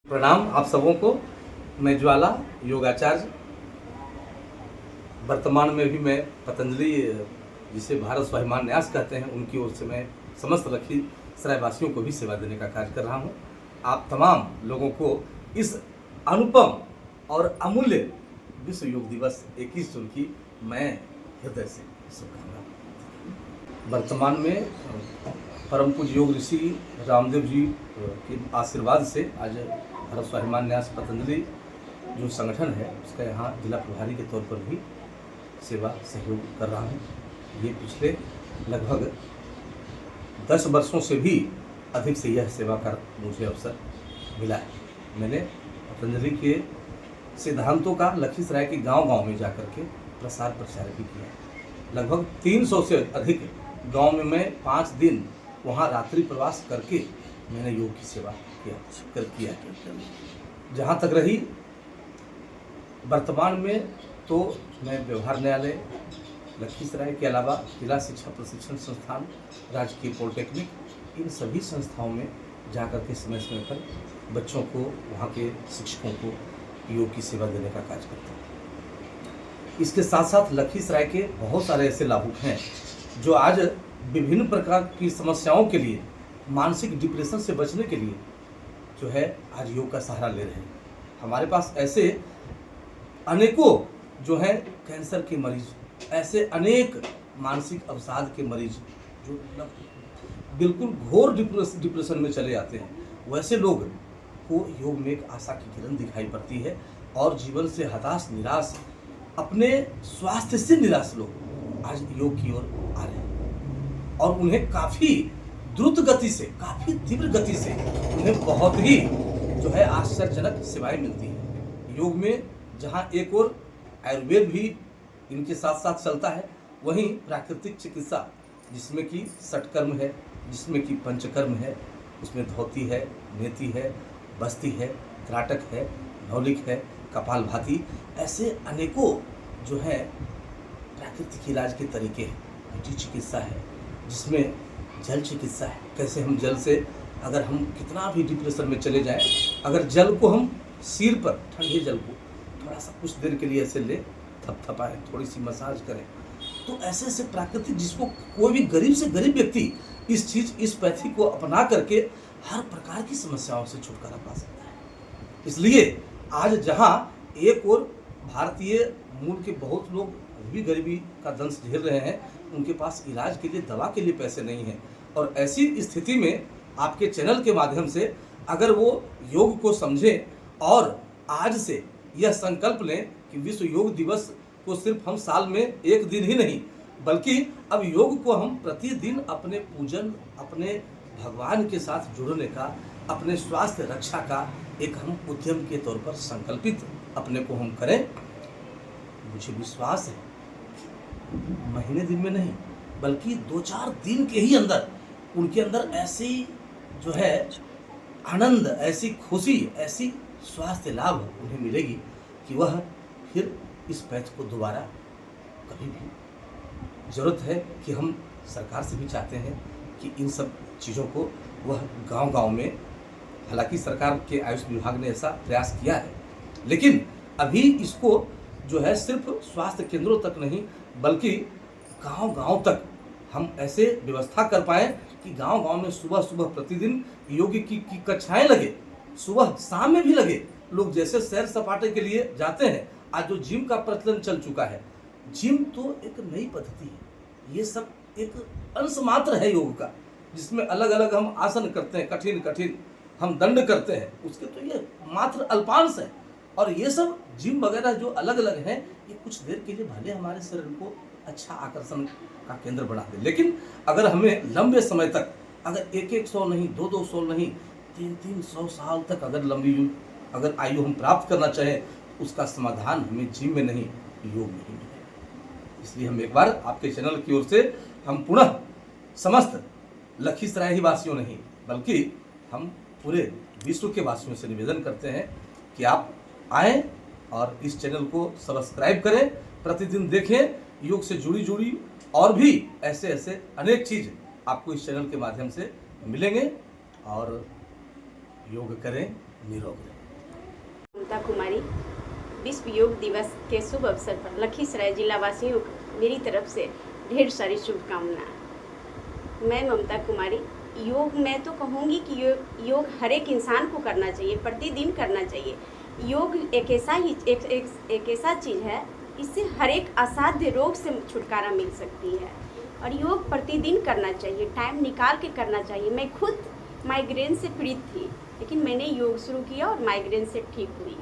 प्रणाम आप सबों को। मैं ज्वाला योगाचार्य, वर्तमान में भी मैं पतंजलि, जिसे भारत स्वाभिमान न्यास कहते हैं, उनकी ओर से मैं समस्त लखीसराय वासियों को भी सेवा देने का कार्य कर रहा हूं। आप तमाम लोगों को इस अनुपम और अमूल्य विश्व योग दिवस 21 जून की मैं हृदय से शुभकामनाएं। वर्तमान में परम पूज्य योग ऋषि रामदेव जी के आशीर्वाद से आज भारत स्वाभिमान न्यास पतंजलि जो संगठन है उसका यहाँ जिला प्रभारी के तौर पर भी सेवा सहयोग कर रहा हूँ। ये पिछले लगभग 10 वर्षों से भी अधिक से यह सेवा का मुझे अवसर मिला है। मैंने पतंजलि के सिद्धांतों का लखीसराय के गांव-गांव में जाकर के प्रसार प्रचार भी किया। लगभग 300 से अधिक गांव में मैं 5 दिन वहाँ रात्रि प्रवास करके मैंने योग की सेवा किया। जहाँ तक रही वर्तमान में, तो मैं व्यवहार न्यायालय लखीसराय के अलावा जिला शिक्षा प्रशिक्षण संस्थान, राजकीय पॉलिटेक्निक, इन सभी संस्थाओं में जाकर के समय समय पर बच्चों को, वहाँ के शिक्षकों को योग की सेवा देने का कार्य करता हूँ। इसके साथ साथ लखीसराय के बहुत सारे ऐसे लाभुक हैं जो आज विभिन्न प्रकार की समस्याओं के लिए, मानसिक डिप्रेशन से बचने के लिए जो है आज योग का सहारा ले रहे हैं। हमारे पास ऐसे अनेकों जो हैं कैंसर के मरीज, ऐसे अनेक मानसिक अवसाद के मरीज जो बिल्कुल घोर डिप्रेशन में चले जाते हैं, वैसे लोग को योग में एक आशा की किरण दिखाई पड़ती है और जीवन से हताश, निराश, अपने स्वास्थ्य से निराश लोग आज योग की ओर आ रहे हैं और उन्हें काफ़ी द्रुत गति से, काफ़ी तीव्र गति से उन्हें बहुत ही जो है आश्चर्यजनक सेवाएं मिलती हैं। योग में जहां एक और आयुर्वेद भी इनके साथ साथ चलता है, वहीं प्राकृतिक चिकित्सा जिसमें कि षटकर्म है, जिसमें कि पंचकर्म है, उसमें धोती है, नेति है, बस्ती है, त्राटक है, नौलिक है, कपालभाति, ऐसे अनेकों जो है प्राकृतिक इलाज के तरीके हैं। मिट्टी चिकित्सा है, जिसमें जल चिकित्सा है, कैसे हम जल से, अगर हम कितना भी डिप्रेशन में चले जाएं, अगर जल को हम सिर पर, ठंडे जल को थोड़ा सा कुछ देर के लिए ऐसे ले, थपथपाएं, थोड़ी सी मसाज करें, तो ऐसे ऐसे प्राकृतिक, जिसको कोई भी गरीब से गरीब व्यक्ति इस पैथी को अपना करके हर प्रकार की समस्याओं से छुटकारा पा सकता है। इसलिए आज जहां एक और भारतीय मूल के बहुत लोग भी गरीबी का दंश झेल रहे हैं, उनके पास इलाज के लिए, दवा के लिए पैसे नहीं हैं, और ऐसी स्थिति में आपके चैनल के माध्यम से अगर वो योग को समझें और आज से यह संकल्प लें कि विश्व योग दिवस को सिर्फ हम साल में एक दिन ही नहीं, बल्कि अब योग को हम प्रतिदिन अपने पूजन, अपने भगवान के साथ जुड़ने का, अपने स्वास्थ्य रक्षा का एक हम उद्यम के तौर पर संकल्पित अपने को हम करें। मुझे विश्वास है महीने दिन में नहीं, बल्कि 2-4 दिन के ही अंदर उनके अंदर ऐसी जो है आनंद, ऐसी खुशी, ऐसी स्वास्थ्य लाभ उन्हें मिलेगी कि वह फिर इस पैथ को दोबारा कभी भी, ज़रूरत है कि हम सरकार से भी चाहते हैं कि इन सब चीज़ों को वह गांव-गांव में, हालांकि सरकार के आयुष विभाग ने ऐसा प्रयास किया है, लेकिन अभी इसको जो है सिर्फ स्वास्थ्य केंद्रों तक नहीं, बल्कि गांव-गांव तक हम ऐसे व्यवस्था कर पाएँ कि गांव-गांव में सुबह सुबह प्रतिदिन योग की कक्षाएं लगे, सुबह शाम में भी लगे। लोग जैसे सैर सपाटे के लिए जाते हैं, आज जो जिम का प्रचलन चल चुका है, जिम तो एक नई पद्धति है, ये सब एक अंश मात्र है योग का, जिसमें अलग अलग हम आसन करते हैं, कठिन कठिन हम दंड करते हैं, उसके तो ये मात्र अल्पांश है। और ये सब जिम वगैरह जो अलग अलग हैं, ये कुछ देर के लिए भले हमारे शरीर को अच्छा आकर्षण का केंद्र बना दे, लेकिन अगर हमें लंबे समय तक, अगर 100 नहीं, 200 नहीं, 300 साल तक अगर लंबी अगर आयु हम प्राप्त करना चाहें, उसका समाधान हमें जिम में नहीं, योग में ही मिलेगा। इसलिए हम एक बार आपके चैनल की ओर से हम पुनः समस्त लखीसराय ही वासियों नहीं, बल्कि हम पूरे विश्व के वासियों से निवेदन करते हैं कि आप आएँ और इस चैनल को सब्सक्राइब करें, प्रतिदिन देखें, योग से जुड़ी और भी ऐसे अनेक चीज़ आपको इस चैनल के माध्यम से मिलेंगे। और योग करें, निरोग रहें। ममता कुमारी। विश्व योग दिवस के शुभ अवसर पर लखीसराय जिला वासियों को मेरी तरफ से ढेर सारी शुभकामनाएं। मैं ममता कुमारी, योग मैं तो कहूँगी कि योग हर एक इंसान को करना चाहिए, प्रतिदिन करना चाहिए। योग एक ऐसा चीज़ है, इससे हर एक असाध्य रोग से छुटकारा मिल सकती है और योग प्रतिदिन करना चाहिए, टाइम निकाल के करना चाहिए। मैं खुद माइग्रेन से पीड़ित थी, लेकिन मैंने योग शुरू किया और माइग्रेन से ठीक हुई।